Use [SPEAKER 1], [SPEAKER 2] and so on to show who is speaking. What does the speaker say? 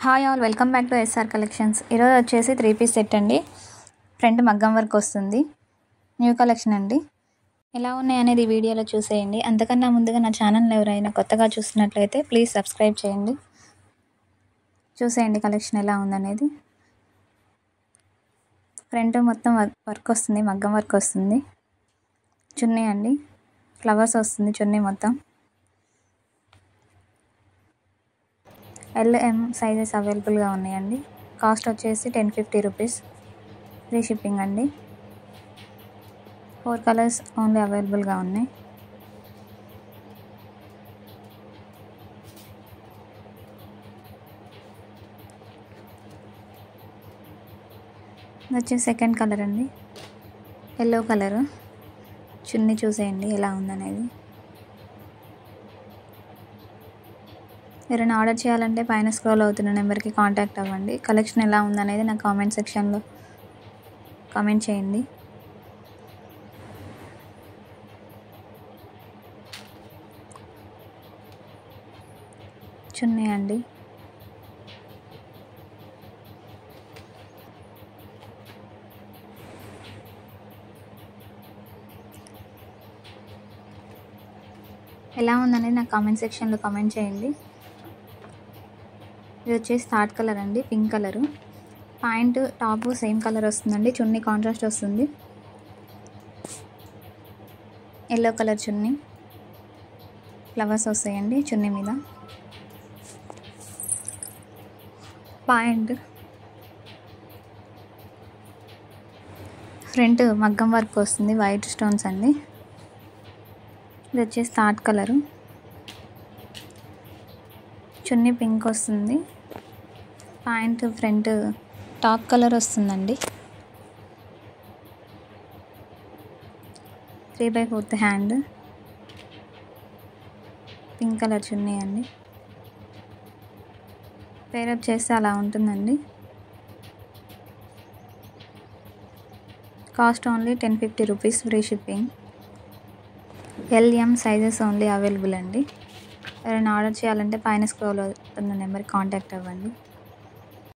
[SPEAKER 1] Hi all, welcome back to SR collections. ఈరోజు వచ్చేసి 3 piece set అండి. ఫ్రంట్ మగ్గం వర్క్ వస్తుంది. న్యూ కలెక్షన్ అండి. ఎలా ఉన్నాయి అనేది ఈ వీడియోలో చూసేయండి. అంతకన్నా ముందుగా నా ఛానల్ ఎవరైనా కొత్తగా చూస్తున్నట్లయితే ప్లీజ్ సబ్స్క్రైబ్ చేయండి. చూసేయండి కలెక్షన్ ఎలా ఉందనేది. ఫ్రంట్ మొత్తం వర్క్ వస్తుంది, మగ్గం వర్క్ వస్తుంది. చున్నీ అండి, ఫ్లవర్స్ వస్తుంది చున్నీ మొత్తం. LM సైజెస్ అవైలబుల్గా ఉన్నాయండి. కాస్ట్ వచ్చేసి 1050 రూపీస్. ఫ్రీ షిప్పింగ్ అండి. 4 కలర్స్ ఓన్లీ అవైలబుల్గా ఉన్నాయి. ఇది వచ్చేసి సెకండ్ కలర్ అండి, ఎల్లో కలరు. చున్నీ చూసేయండి ఎలా ఉందనేది. ఎవరైనా ఆర్డర్ చేయాలంటే పైన స్క్రోల్ అవుతున్న నెంబర్కి కాంటాక్ట్ అవ్వండి. కలెక్షన్ ఎలా ఉందనేది నా కామెంట్ సెక్షన్లో కామెంట్ చేయండి. చున్నీ అండి, ఎలా ఉందనేది నా కామెంట్ సెక్షన్లో కామెంట్ చేయండి. ఇది వచ్చేసి థర్డ్ కలర్ అండి, pink colour. Pant top same colour వస్తుందండి. చున్నీ కాంట్రాస్ట్ వస్తుంది. ఎల్లో కలర్ చున్నీ, ఫ్లవర్స్ వస్తాయండి చున్నీ మీద. ప్యాంట్ ఫ్రంట్ మగ్గం వర్క్ వస్తుంది, వైట్ స్టోన్స్ అండి. ఇది వచ్చేసి థర్డ్ కలరు. చున్నీ పింక్ వస్తుంది. ప్యాంట్ ఫ్రంట్ టాప్ కలర్ వస్తుందండి. 3/4 హ్యాండ్, పింక్ కలర్ చున్నీ అండి. పేరప్ చేస్తే అలా ఉంటుందండి. Cost only 1050 rupees. Free shipping. LM sizes only available అండి. ఎవరైనా ఆర్డర్ చేయాలంటే పైన స్క్రోల్ అవుతున్న నెంబర్కి కాంటాక్ట్ అవ్వండి.